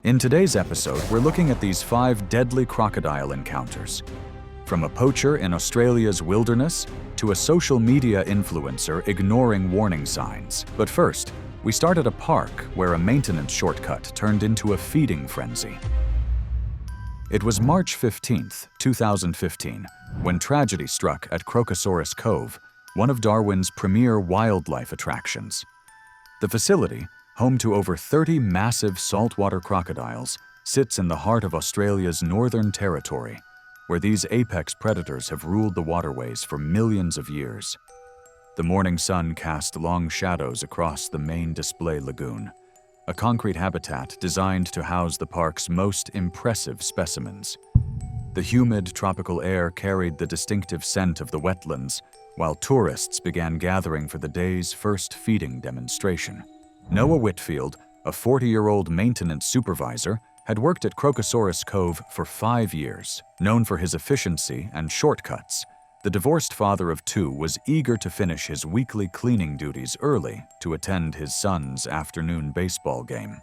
In today's episode, we're looking at these 5 deadly crocodile encounters. From a poacher in Australia's wilderness to a social media influencer ignoring warning signs. But first, we start at a park where a maintenance shortcut turned into a feeding frenzy. It was March 15, 2015, when tragedy struck at Crocosaurus Cove, one of Darwin's premier wildlife attractions. The facility, home to over 30 massive saltwater crocodiles, sits in the heart of Australia's Northern Territory, where these apex predators have ruled the waterways for millions of years. The morning sun cast long shadows across the main display lagoon, a concrete habitat designed to house the park's most impressive specimens. The humid tropical air carried the distinctive scent of the wetlands, while tourists began gathering for the day's first feeding demonstration. Noah Whitfield, a 40-year-old maintenance supervisor, had worked at Crocosaurus Cove for 5 years. Known for his efficiency and shortcuts, the divorced father of 2 was eager to finish his weekly cleaning duties early to attend his son's afternoon baseball game.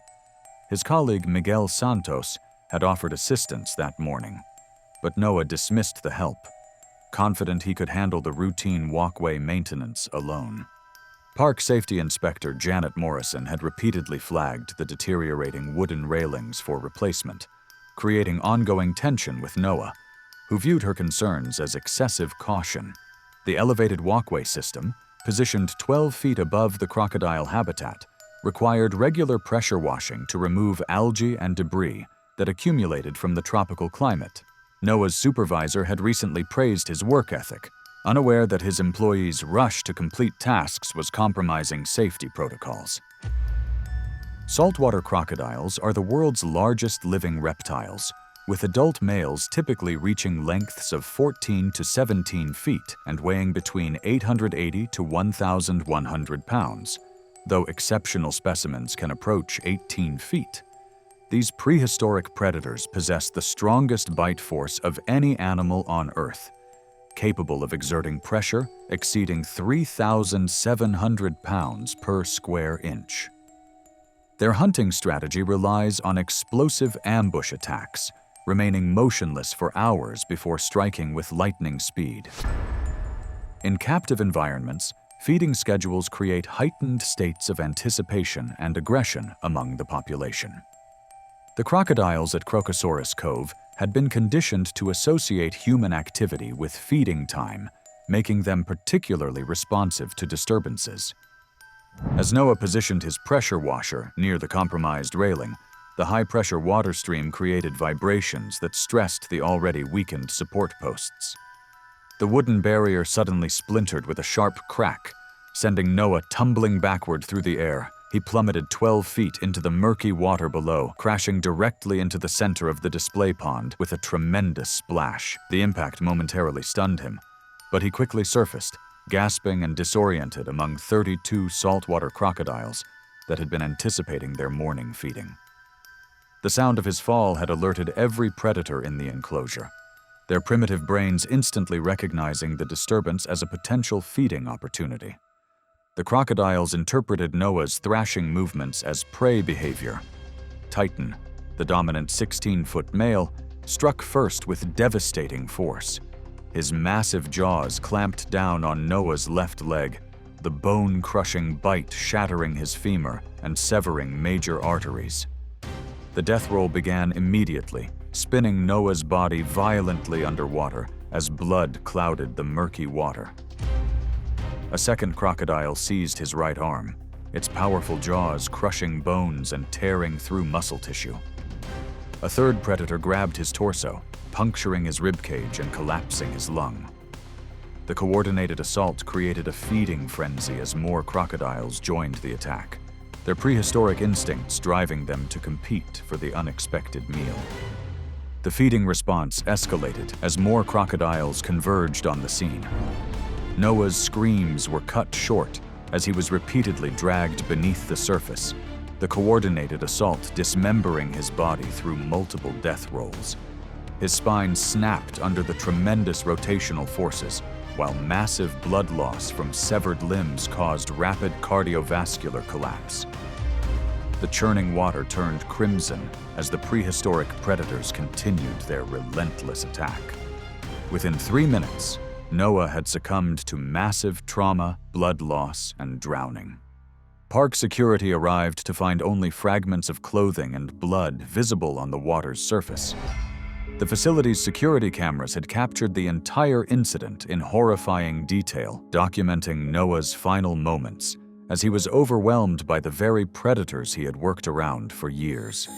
His colleague Miguel Santos had offered assistance that morning, but Noah dismissed the help, confident he could handle the routine walkway maintenance alone. Park Safety Inspector Janet Morrison had repeatedly flagged the deteriorating wooden railings for replacement, creating ongoing tension with Noah, who viewed her concerns as excessive caution. The elevated walkway system, positioned 12 feet above the crocodile habitat, required regular pressure washing to remove algae and debris that accumulated from the tropical climate. Noah's supervisor had recently praised his work ethic, unaware that his employees' rush to complete tasks was compromising safety protocols. Saltwater crocodiles are the world's largest living reptiles, with adult males typically reaching lengths of 14 to 17 feet and weighing between 880 to 1,100 pounds, though exceptional specimens can approach 18 feet. These prehistoric predators possess the strongest bite force of any animal on Earth, capable of exerting pressure exceeding 3,700 pounds per square inch. Their hunting strategy relies on explosive ambush attacks, remaining motionless for hours before striking with lightning speed. In captive environments, feeding schedules create heightened states of anticipation and aggression among the population. The crocodiles at Crocosaurus Cove had been conditioned to associate human activity with feeding time, making them particularly responsive to disturbances. As Noah positioned his pressure washer near the compromised railing, the high-pressure water stream created vibrations that stressed the already weakened support posts. The wooden barrier suddenly splintered with a sharp crack, sending Noah tumbling backward through the air. He plummeted 12 feet into the murky water below, crashing directly into the center of the display pond with a tremendous splash. The impact momentarily stunned him, but he quickly surfaced, gasping and disoriented among 32 saltwater crocodiles that had been anticipating their morning feeding. The sound of his fall had alerted every predator in the enclosure, their primitive brains instantly recognizing the disturbance as a potential feeding opportunity. The crocodiles interpreted Noah's thrashing movements as prey behavior. Titan, the dominant 16-foot male, struck first with devastating force. His massive jaws clamped down on Noah's left leg, the bone-crushing bite shattering his femur and severing major arteries. The death roll began immediately, spinning Noah's body violently underwater as blood clouded the murky water. A second crocodile seized his right arm, its powerful jaws crushing bones and tearing through muscle tissue. A third predator grabbed his torso, puncturing his ribcage and collapsing his lung. The coordinated assault created a feeding frenzy as more crocodiles joined the attack, their prehistoric instincts driving them to compete for the unexpected meal. The feeding response escalated as more crocodiles converged on the scene. Noah's screams were cut short as he was repeatedly dragged beneath the surface, the coordinated assault dismembering his body through multiple death rolls. His spine snapped under the tremendous rotational forces, while massive blood loss from severed limbs caused rapid cardiovascular collapse. The churning water turned crimson as the prehistoric predators continued their relentless attack. Within 3 minutes, Noah had succumbed to massive trauma, blood loss, and drowning. Park security arrived to find only fragments of clothing and blood visible on the water's surface. The facility's security cameras had captured the entire incident in horrifying detail, documenting Noah's final moments as he was overwhelmed by the very predators he had worked around for years.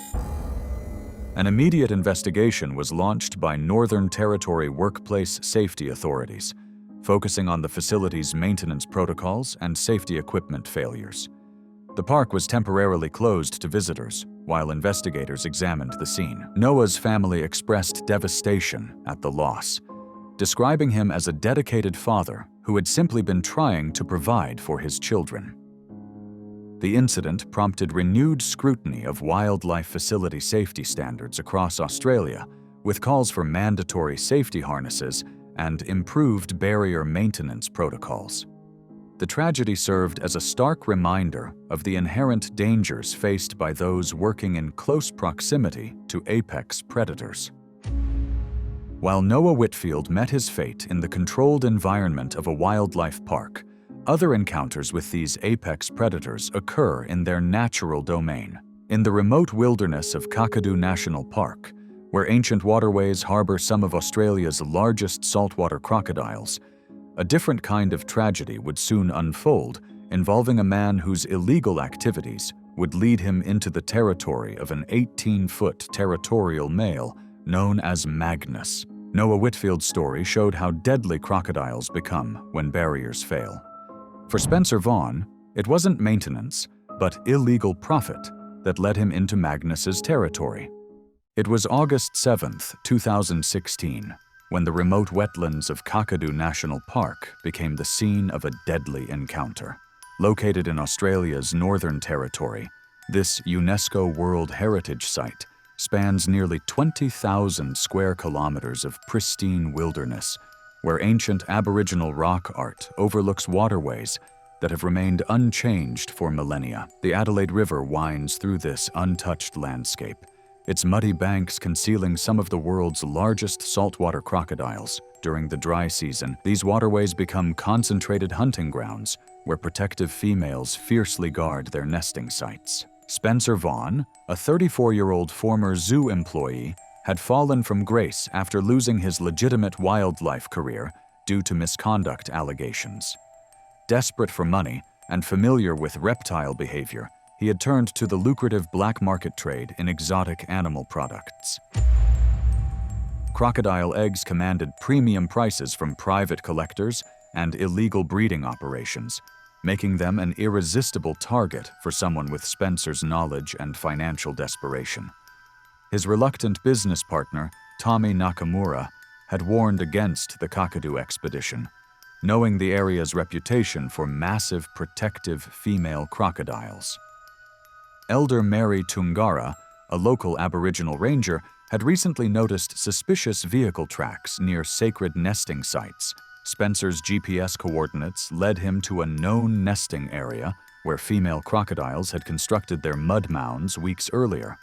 An immediate investigation was launched by Northern Territory workplace safety authorities, focusing on the facility's maintenance protocols and safety equipment failures. The park was temporarily closed to visitors while investigators examined the scene. Noah's family expressed devastation at the loss, describing him as a dedicated father who had simply been trying to provide for his children. The incident prompted renewed scrutiny of wildlife facility safety standards across Australia, with calls for mandatory safety harnesses and improved barrier maintenance protocols. The tragedy served as a stark reminder of the inherent dangers faced by those working in close proximity to apex predators. While Noah Whitfield met his fate in the controlled environment of a wildlife park, other encounters with these apex predators occur in their natural domain. In the remote wilderness of Kakadu National Park, where ancient waterways harbor some of Australia's largest saltwater crocodiles, a different kind of tragedy would soon unfold, involving a man whose illegal activities would lead him into the territory of an 18-foot territorial male known as Magnus. Noah Whitfield's story showed how deadly crocodiles become when barriers fail. For Spencer Vaughn, it wasn't maintenance, but illegal profit that led him into Magnus's territory. It was August 7, 2016, when the remote wetlands of Kakadu National Park became the scene of a deadly encounter. Located in Australia's Northern Territory, this UNESCO World Heritage Site spans nearly 20,000 square kilometers of pristine wilderness, where ancient Aboriginal rock art overlooks waterways that have remained unchanged for millennia. The Adelaide River winds through this untouched landscape, its muddy banks concealing some of the world's largest saltwater crocodiles. During the dry season, these waterways become concentrated hunting grounds where protective females fiercely guard their nesting sites. Spencer Vaughn, a 34-year-old former zoo employee, had fallen from grace after losing his legitimate wildlife career due to misconduct allegations. Desperate for money and familiar with reptile behavior, he had turned to the lucrative black market trade in exotic animal products. Crocodile eggs commanded premium prices from private collectors and illegal breeding operations, making them an irresistible target for someone with Spencer's knowledge and financial desperation. His reluctant business partner, Tommy Nakamura, had warned against the Kakadu expedition, knowing the area's reputation for massive protective female crocodiles. Elder Mary Tungara, a local Aboriginal ranger, had recently noticed suspicious vehicle tracks near sacred nesting sites. Spencer's GPS coordinates led him to a known nesting area where female crocodiles had constructed their mud mounds weeks earlier.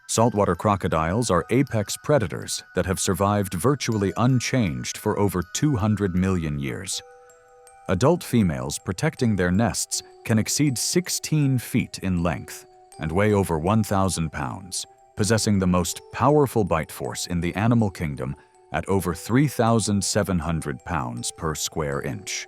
Saltwater crocodiles are apex predators that have survived virtually unchanged for over 200 million years. Adult females protecting their nests can exceed 16 feet in length and weigh over 1,000 pounds, possessing the most powerful bite force in the animal kingdom at over 3,700 pounds per square inch.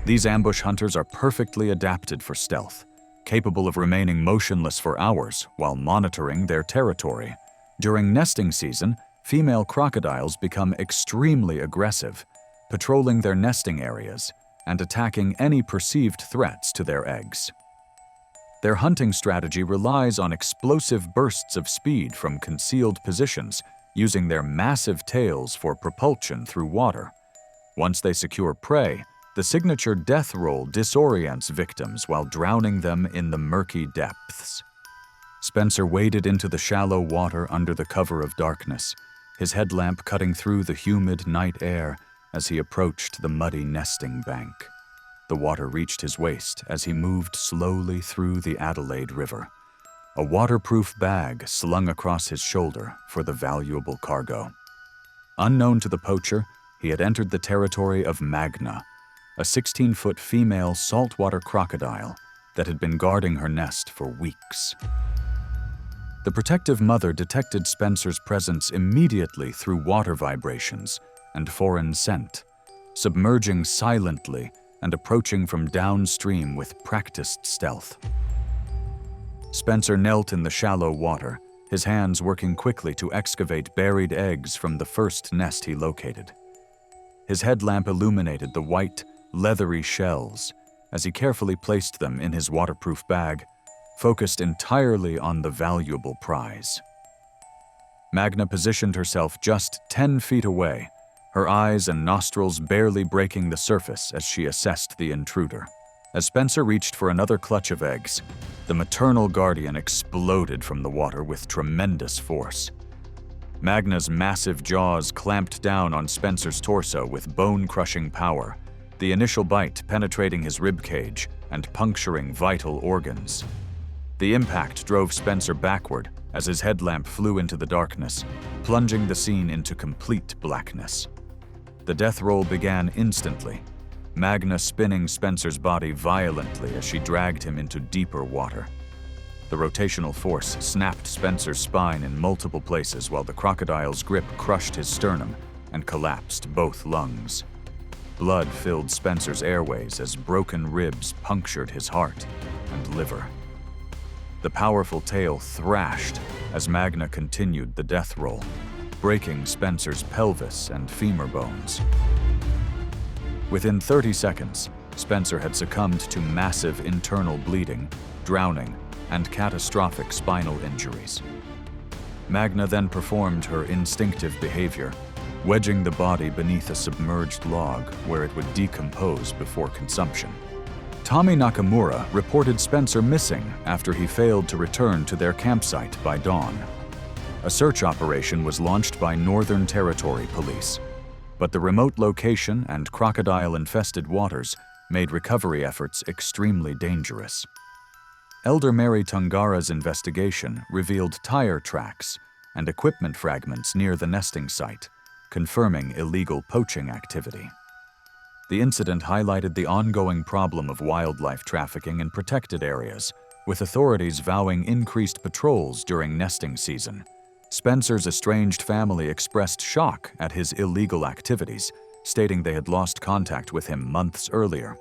These ambush hunters are perfectly adapted for stealth, capable of remaining motionless for hours while monitoring their territory. During nesting season, female crocodiles become extremely aggressive, patrolling their nesting areas and attacking any perceived threats to their eggs. Their hunting strategy relies on explosive bursts of speed from concealed positions, using their massive tails for propulsion through water. Once they secure prey, the signature death roll disorients victims while drowning them in the murky depths. Spencer waded into the shallow water under the cover of darkness, his headlamp cutting through the humid night air as he approached the muddy nesting bank. The water reached his waist as he moved slowly through the Adelaide River, a waterproof bag slung across his shoulder for the valuable cargo. Unknown to the poacher, he had entered the territory of Magna, a 16-foot female saltwater crocodile that had been guarding her nest for weeks. The protective mother detected Spencer's presence immediately through water vibrations and foreign scent, submerging silently and approaching from downstream with practiced stealth. Spencer knelt in the shallow water, his hands working quickly to excavate buried eggs from the first nest he located. His headlamp illuminated the white, leathery shells as he carefully placed them in his waterproof bag, focused entirely on the valuable prize. Magna positioned herself just 10 feet away, her eyes and nostrils barely breaking the surface as she assessed the intruder. As Spencer reached for another clutch of eggs, the maternal guardian exploded from the water with tremendous force. Magna's massive jaws clamped down on Spencer's torso with bone-crushing power, the initial bite penetrating his ribcage and puncturing vital organs. The impact drove Spencer backward as his headlamp flew into the darkness, plunging the scene into complete blackness. The death roll began instantly, Magna spinning Spencer's body violently as she dragged him into deeper water. The rotational force snapped Spencer's spine in multiple places while the crocodile's grip crushed his sternum and collapsed both lungs. Blood filled Spencer's airways as broken ribs punctured his heart and liver. The powerful tail thrashed as Magna continued the death roll, breaking Spencer's pelvis and femur bones. Within 30 seconds, Spencer had succumbed to massive internal bleeding, drowning, and catastrophic spinal injuries. Magna then performed her instinctive behavior, wedging the body beneath a submerged log where it would decompose before consumption. Tommy Nakamura reported Spencer missing after he failed to return to their campsite by dawn. A search operation was launched by Northern Territory Police, but the remote location and crocodile-infested waters made recovery efforts extremely dangerous. Elder Mary Tungara's investigation revealed tire tracks and equipment fragments near the nesting site, confirming illegal poaching activity. The incident highlighted the ongoing problem of wildlife trafficking in protected areas, with authorities vowing increased patrols during nesting season. Spencer's estranged family expressed shock at his illegal activities, stating they had lost contact with him months earlier.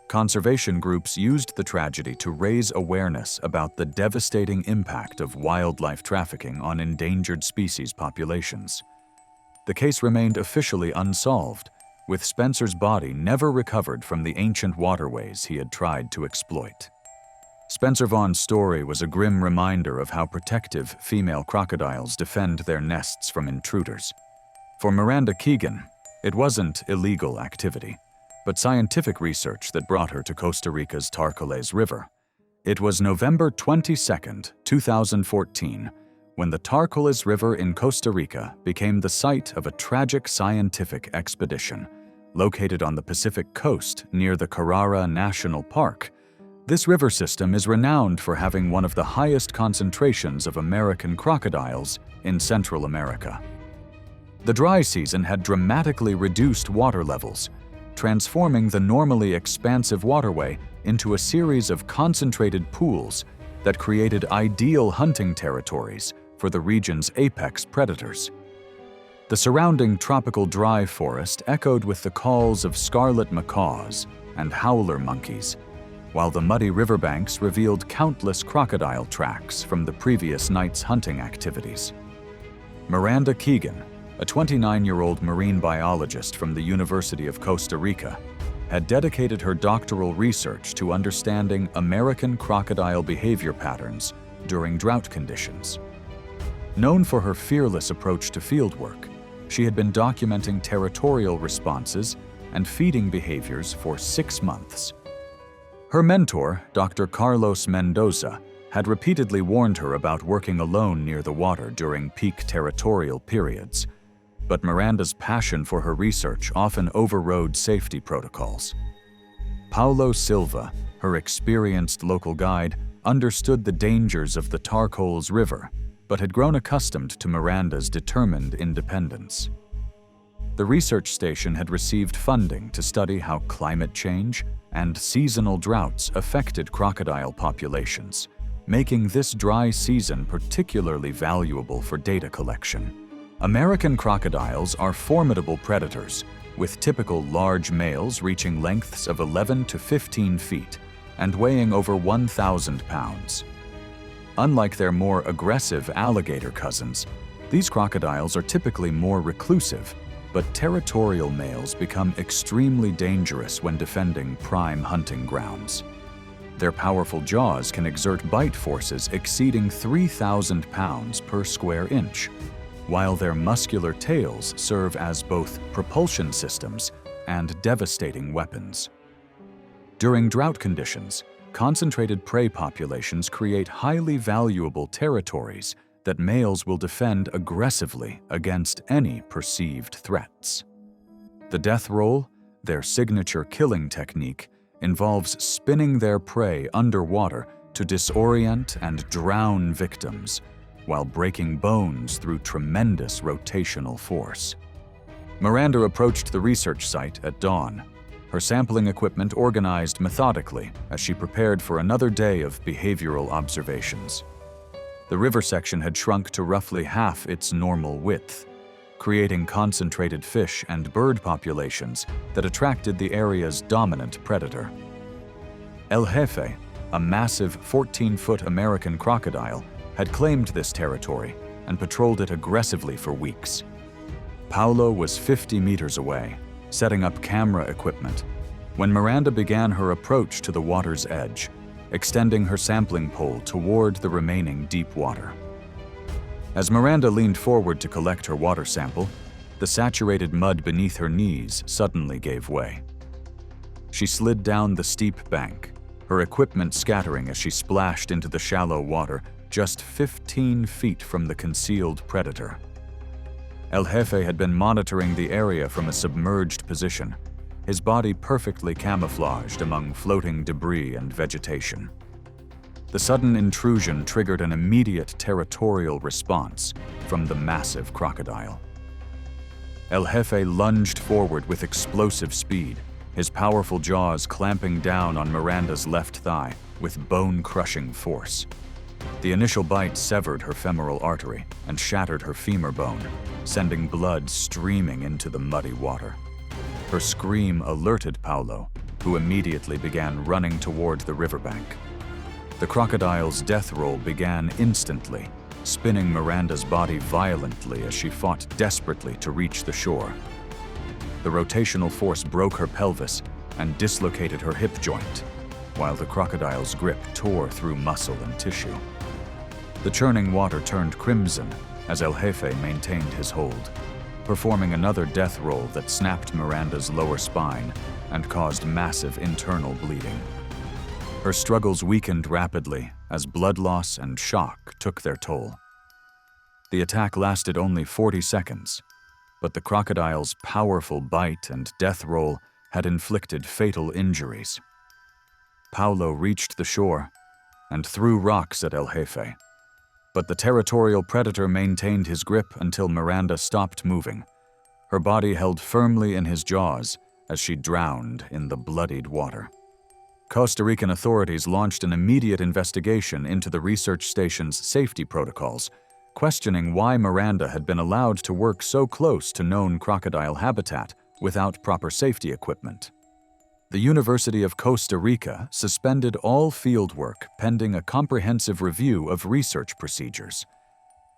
Conservation groups used the tragedy to raise awareness about the devastating impact of wildlife trafficking on endangered species populations. The case remained officially unsolved, with Spencer's body never recovered from the ancient waterways he had tried to exploit. Spencer Vaughn's story was a grim reminder of how protective female crocodiles defend their nests from intruders. For Miranda Keegan, it wasn't illegal activity, but scientific research that brought her to Costa Rica's Tarcoles River. It was November 22, 2014, when the Tarcoles River in Costa Rica became the site of a tragic scientific expedition. Located on the Pacific coast near the Kakadu National Park, this river system is renowned for having one of the highest concentrations of American crocodiles in Central America. The dry season had dramatically reduced water levels, transforming the normally expansive waterway into a series of concentrated pools that created ideal hunting territories for the region's apex predators. The surrounding tropical dry forest echoed with the calls of scarlet macaws and howler monkeys, while the muddy riverbanks revealed countless crocodile tracks from the previous night's hunting activities. Miranda Keegan, a 29-year-old marine biologist from the University of Costa Rica, had dedicated her doctoral research to understanding American crocodile behavior patterns during drought conditions. Known for her fearless approach to fieldwork, she had been documenting territorial responses and feeding behaviors for 6 months. Her mentor, Dr. Carlos Mendoza, had repeatedly warned her about working alone near the water during peak territorial periods, but Miranda's passion for her research often overrode safety protocols. Paulo Silva, her experienced local guide, understood the dangers of the Tarcoles River, but had grown accustomed to Miranda's determined independence. The research station had received funding to study how climate change and seasonal droughts affected crocodile populations, making this dry season particularly valuable for data collection. American crocodiles are formidable predators, with typical large males reaching lengths of 11 to 15 feet and weighing over 1,000 pounds. Unlike their more aggressive alligator cousins, these crocodiles are typically more reclusive, but territorial males become extremely dangerous when defending prime hunting grounds. Their powerful jaws can exert bite forces exceeding 3,000 pounds per square inch, while their muscular tails serve as both propulsion systems and devastating weapons. During drought conditions, concentrated prey populations create highly valuable territories that males will defend aggressively against any perceived threats. The death roll, their signature killing technique, involves spinning their prey underwater to disorient and drown victims, while breaking bones through tremendous rotational force. Miranda approached the research site at dawn, her sampling equipment organized methodically as she prepared for another day of behavioral observations. The river section had shrunk to roughly half its normal width, creating concentrated fish and bird populations that attracted the area's dominant predator. El Jefe, a massive 14-foot American crocodile, had claimed this territory and patrolled it aggressively for weeks. Paulo was 50 meters away, setting up camera equipment, when Miranda began her approach to the water's edge, extending her sampling pole toward the remaining deep water. As Miranda leaned forward to collect her water sample, the saturated mud beneath her knees suddenly gave way. She slid down the steep bank, her equipment scattering as she splashed into the shallow water just 15 feet from the concealed predator. El Jefe had been monitoring the area from a submerged position, his body perfectly camouflaged among floating debris and vegetation. The sudden intrusion triggered an immediate territorial response from the massive crocodile. El Jefe lunged forward with explosive speed, his powerful jaws clamping down on Miranda's left thigh with bone-crushing force. The initial bite severed her femoral artery and shattered her femur bone, sending blood streaming into the muddy water. Her scream alerted Paulo, who immediately began running toward the riverbank. The crocodile's death roll began instantly, spinning Miranda's body violently as she fought desperately to reach the shore. The rotational force broke her pelvis and dislocated her hip joint, while the crocodile's grip tore through muscle and tissue. The churning water turned crimson as El Jefe maintained his hold, performing another death roll that snapped Miranda's lower spine and caused massive internal bleeding. Her struggles weakened rapidly as blood loss and shock took their toll. The attack lasted only 40 seconds, but the crocodile's powerful bite and death roll had inflicted fatal injuries. Paulo reached the shore and threw rocks at El Jefe, but the territorial predator maintained his grip until Miranda stopped moving, her body held firmly in his jaws as she drowned in the bloodied water. Costa Rican authorities launched an immediate investigation into the research station's safety protocols, questioning why Miranda had been allowed to work so close to known crocodile habitat without proper safety equipment. The University of Costa Rica suspended all fieldwork pending a comprehensive review of research procedures.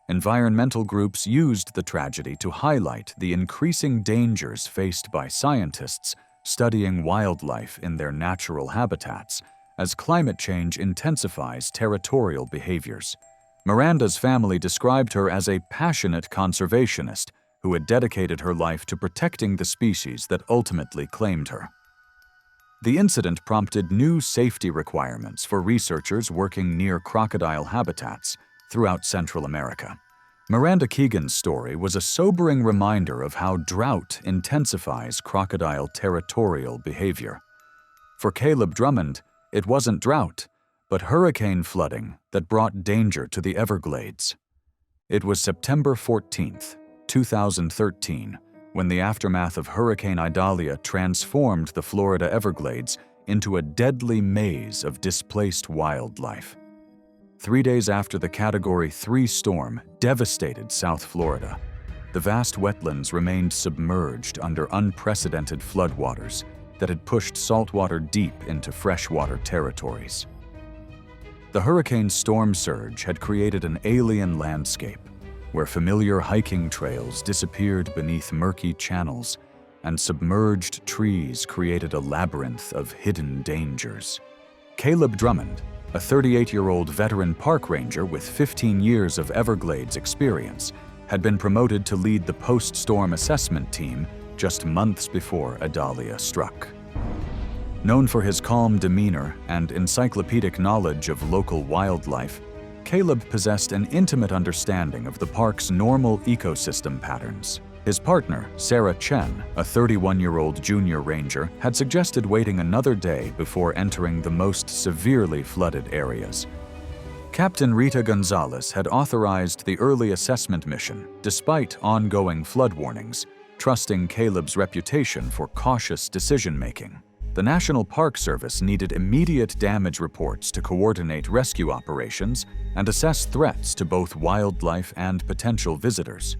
Environmental groups used the tragedy to highlight the increasing dangers faced by scientists studying wildlife in their natural habitats as climate change intensifies territorial behaviors. Miranda's family described her as a passionate conservationist who had dedicated her life to protecting the species that ultimately claimed her. The incident prompted new safety requirements for researchers working near crocodile habitats throughout Central America. Miranda Keegan's story was a sobering reminder of how drought intensifies crocodile territorial behavior. For Caleb Drummond, it wasn't drought, but hurricane flooding that brought danger to the Everglades. It was September 14th, 2013, when the aftermath of Hurricane Idalia transformed the Florida Everglades into a deadly maze of displaced wildlife. 3 days after the Category 3 storm devastated South Florida, the vast wetlands remained submerged under unprecedented floodwaters that had pushed saltwater deep into freshwater territories. The hurricane storm surge had created an alien landscape where familiar hiking trails disappeared beneath murky channels and submerged trees created a labyrinth of hidden dangers. Caleb Drummond, a 38-year-old veteran park ranger with 15 years of Everglades experience, had been promoted to lead the post-storm assessment team just months before Idalia struck. Known for his calm demeanor and encyclopedic knowledge of local wildlife, Caleb possessed an intimate understanding of the park's normal ecosystem patterns. His partner, Sarah Chen, a 31-year-old junior ranger, had suggested waiting another day before entering the most severely flooded areas. Captain Rita Gonzalez had authorized the early assessment mission despite ongoing flood warnings, trusting Caleb's reputation for cautious decision-making. The National Park Service needed immediate damage reports to coordinate rescue operations and assess threats to both wildlife and potential visitors.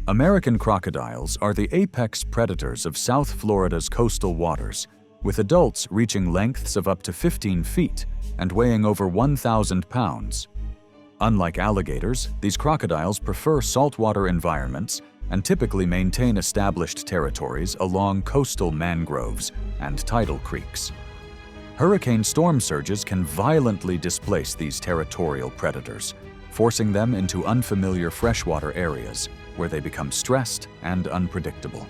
American crocodiles are the apex predators of South Florida's coastal waters, with adults reaching lengths of up to 15 feet and weighing over 1,000 pounds. Unlike alligators, these crocodiles prefer saltwater environments and typically maintain established territories along coastal mangroves and tidal creeks. Hurricane storm surges can violently displace these territorial predators, forcing them into unfamiliar freshwater areas where they become stressed and unpredictable.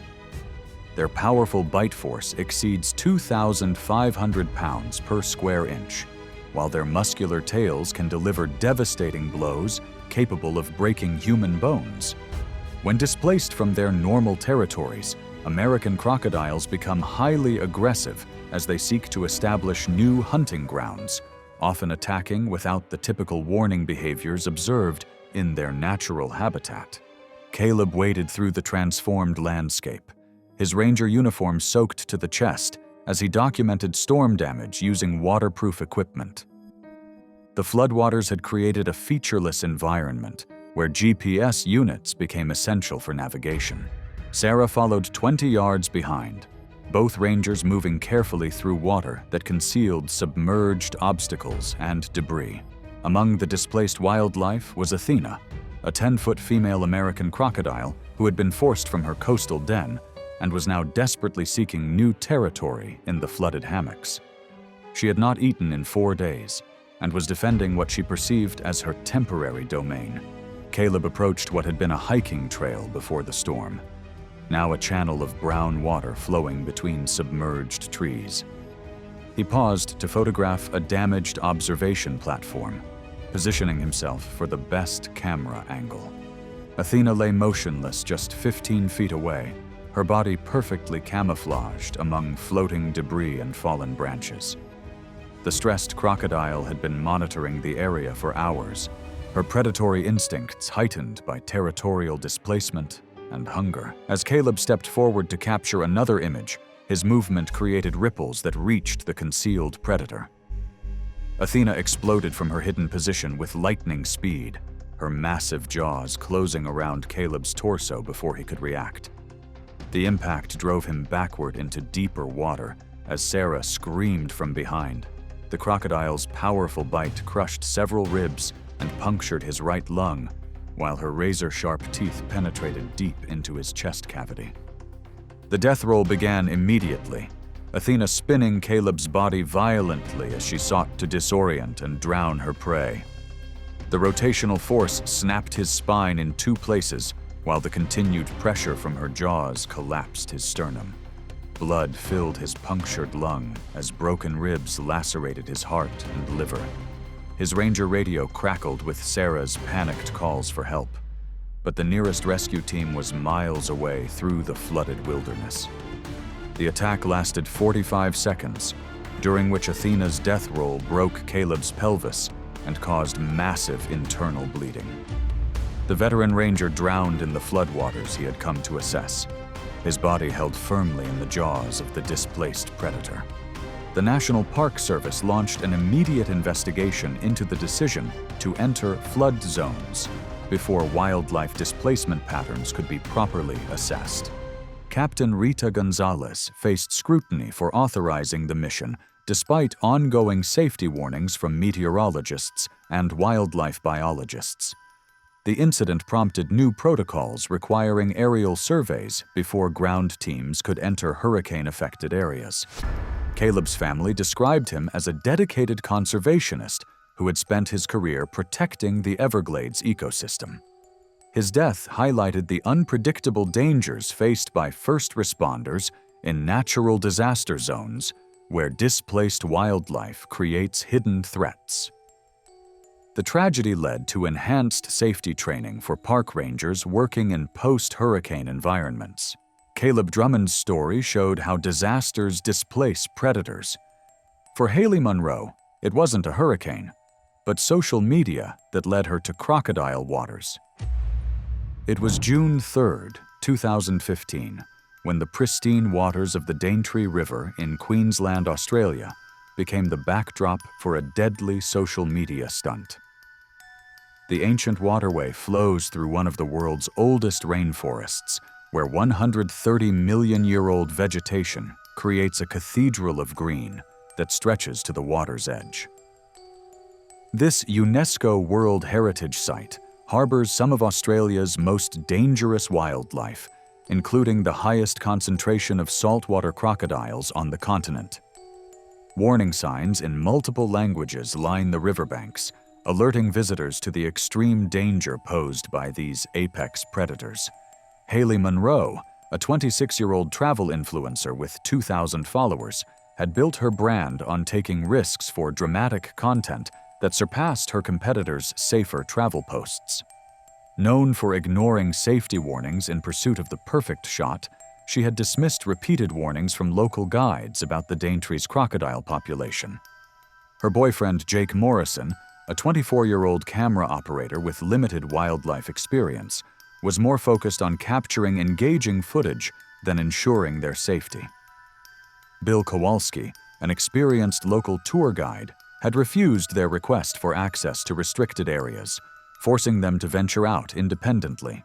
Their powerful bite force exceeds 2,500 pounds per square inch, while their muscular tails can deliver devastating blows capable of breaking human bones. When displaced from their normal territories, American crocodiles become highly aggressive as they seek to establish new hunting grounds, often attacking without the typical warning behaviors observed in their natural habitat. Caleb waded through the transformed landscape, his ranger uniform soaked to the chest as he documented storm damage using waterproof equipment. The floodwaters had created a featureless environment where GPS units became essential for navigation. Sarah followed 20 yards behind, both rangers moving carefully through water that concealed submerged obstacles and debris. Among the displaced wildlife was Athena, a 10-foot female American crocodile who had been forced from her coastal den and was now desperately seeking new territory in the flooded hammocks. She had not eaten in 4 days and was defending what she perceived as her temporary domain. Caleb approached what had been a hiking trail before the storm, now a channel of brown water flowing between submerged trees. He paused to photograph a damaged observation platform, positioning himself for the best camera angle. Athena lay motionless just 15 feet away, her body perfectly camouflaged among floating debris and fallen branches. The stressed crocodile had been monitoring the area for hours, her predatory instincts heightened by territorial displacement and hunger. As Caleb stepped forward to capture another image, his movement created ripples that reached the concealed predator. Athena exploded from her hidden position with lightning speed, her massive jaws closing around Caleb's torso before he could react. The impact drove him backward into deeper water as Sarah screamed from behind. The crocodile's powerful bite crushed several ribs and punctured his right lung, while her razor-sharp teeth penetrated deep into his chest cavity. The death roll began immediately, Athena spinning Caleb's body violently as she sought to disorient and drown her prey. The rotational force snapped his spine in 2 places, while the continued pressure from her jaws collapsed his sternum. Blood filled his punctured lung as broken ribs lacerated his heart and liver. His ranger radio crackled with Sarah's panicked calls for help, but the nearest rescue team was miles away through the flooded wilderness. The attack lasted 45 seconds, during which Athena's death roll broke Caleb's pelvis and caused massive internal bleeding. The veteran ranger drowned in the floodwaters he had come to assess, his body held firmly in the jaws of the displaced predator. The National Park Service launched an immediate investigation into the decision to enter flood zones before wildlife displacement patterns could be properly assessed. Captain Rita Gonzalez faced scrutiny for authorizing the mission despite ongoing safety warnings from meteorologists and wildlife biologists. The incident prompted new protocols requiring aerial surveys before ground teams could enter hurricane-affected areas. Caleb's family described him as a dedicated conservationist who had spent his career protecting the Everglades ecosystem. His death highlighted the unpredictable dangers faced by first responders in natural disaster zones where displaced wildlife creates hidden threats. The tragedy led to enhanced safety training for park rangers working in post-hurricane environments. Caleb Drummond's story showed how disasters displace predators. For Haley Monroe, it wasn't a hurricane, but social media that led her to crocodile waters. It was June 3, 2015, when the pristine waters of the Daintree River in Queensland, Australia, became the backdrop for a deadly social media stunt. The ancient waterway flows through one of the world's oldest rainforests, where 130-million-year-old vegetation creates a cathedral of green that stretches to the water's edge. This UNESCO World Heritage Site harbors some of Australia's most dangerous wildlife, including the highest concentration of saltwater crocodiles on the continent. Warning signs in multiple languages line the riverbanks, alerting visitors to the extreme danger posed by these apex predators. Haley Monroe, a 26-year-old travel influencer with 2,000 followers, had built her brand on taking risks for dramatic content that surpassed her competitors' safer travel posts. Known for ignoring safety warnings in pursuit of the perfect shot, she had dismissed repeated warnings from local guides about the Daintree's crocodile population. Her boyfriend, Jake Morrison, a 24-year-old camera operator with limited wildlife experience, was more focused on capturing engaging footage than ensuring their safety. Bill Kowalski, an experienced local tour guide, had refused their request for access to restricted areas, forcing them to venture out independently.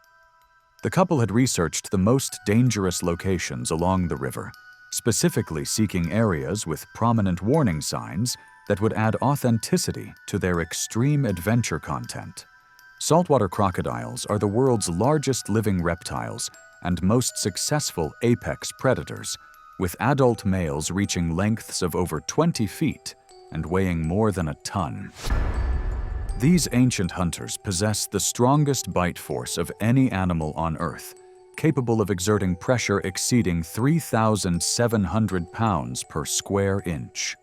The couple had researched the most dangerous locations along the river, specifically seeking areas with prominent warning signs that would add authenticity to their extreme adventure content. Saltwater crocodiles are the world's largest living reptiles and most successful apex predators, with adult males reaching lengths of over 20 feet and weighing more than a ton. These ancient hunters possess the strongest bite force of any animal on Earth, capable of exerting pressure exceeding 3,700 pounds per square inch.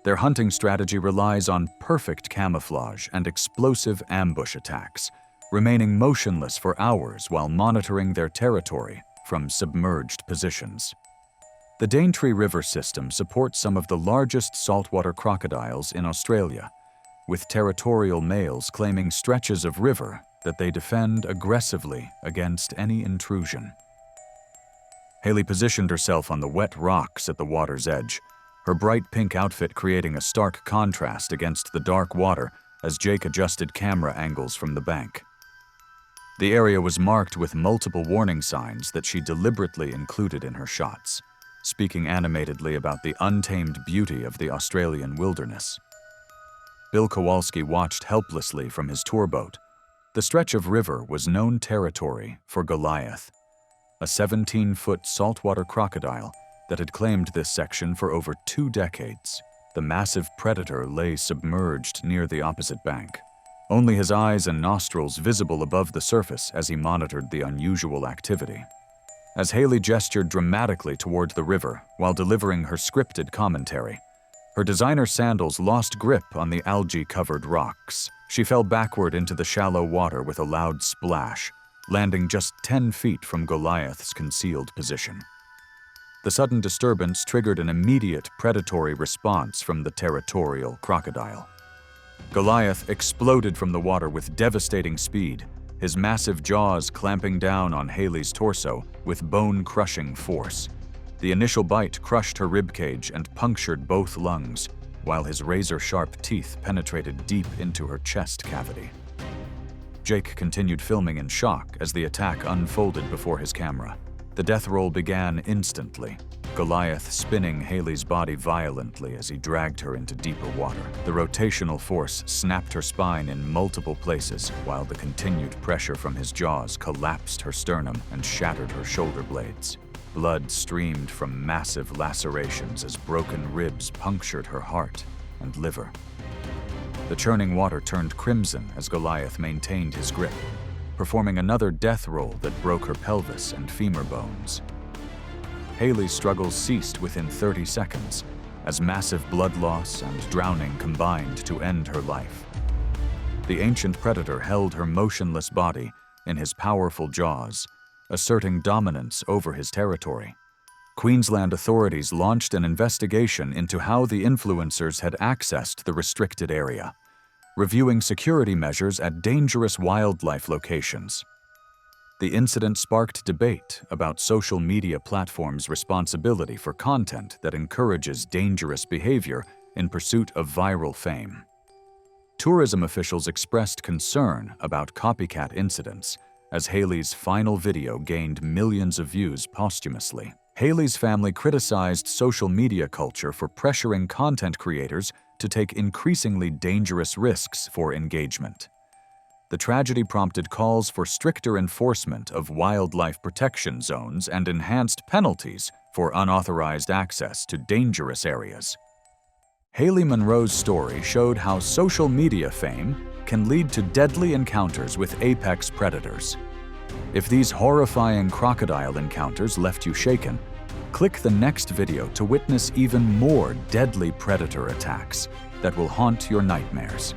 Their hunting strategy relies on perfect camouflage and explosive ambush attacks, remaining motionless for hours while monitoring their territory from submerged positions. The Daintree River system supports some of the largest saltwater crocodiles in Australia, with territorial males claiming stretches of river that they defend aggressively against any intrusion. Haley positioned herself on the wet rocks at the water's edge, her bright pink outfit creating a stark contrast against the dark water as Jake adjusted camera angles from the bank. The area was marked with multiple warning signs that she deliberately included in her shots, speaking animatedly about the untamed beauty of the Australian wilderness. Bill Kowalski watched helplessly from his tour boat. The stretch of river was known territory for Goliath, a 17-foot saltwater crocodile that had claimed this section for over 2 decades. The massive predator lay submerged near the opposite bank, only his eyes and nostrils visible above the surface as he monitored the unusual activity. As Haley gestured dramatically toward the river while delivering her scripted commentary, her designer sandals lost grip on the algae-covered rocks. She fell backward into the shallow water with a loud splash, landing just 10 feet from Goliath's concealed position. The sudden disturbance triggered an immediate predatory response from the territorial crocodile. Goliath exploded from the water with devastating speed, his massive jaws clamping down on Haley's torso with bone-crushing force. The initial bite crushed her ribcage and punctured both lungs, while his razor-sharp teeth penetrated deep into her chest cavity. Jake continued filming in shock as the attack unfolded before his camera. The death roll began instantly, Goliath spinning Haley's body violently as he dragged her into deeper water. The rotational force snapped her spine in multiple places, while the continued pressure from his jaws collapsed her sternum and shattered her shoulder blades. Blood streamed from massive lacerations as broken ribs punctured her heart and liver. The churning water turned crimson as Goliath maintained his grip, performing another death roll that broke her pelvis and femur bones. Haley's struggles ceased within 30 seconds, as massive blood loss and drowning combined to end her life. The ancient predator held her motionless body in his powerful jaws, asserting dominance over his territory. Queensland authorities launched an investigation into how the influencers had accessed the restricted area, reviewing security measures at dangerous wildlife locations. The incident sparked debate about social media platforms' responsibility for content that encourages dangerous behavior in pursuit of viral fame. Tourism officials expressed concern about copycat incidents, as Haley's final video gained millions of views posthumously. Haley's family criticized social media culture for pressuring content creators to take increasingly dangerous risks for engagement. The tragedy prompted calls for stricter enforcement of wildlife protection zones and enhanced penalties for unauthorized access to dangerous areas. Haley Monroe's story showed how social media fame can lead to deadly encounters with apex predators. If these horrifying crocodile encounters left you shaken, click the next video to witness even more deadly predator attacks that will haunt your nightmares.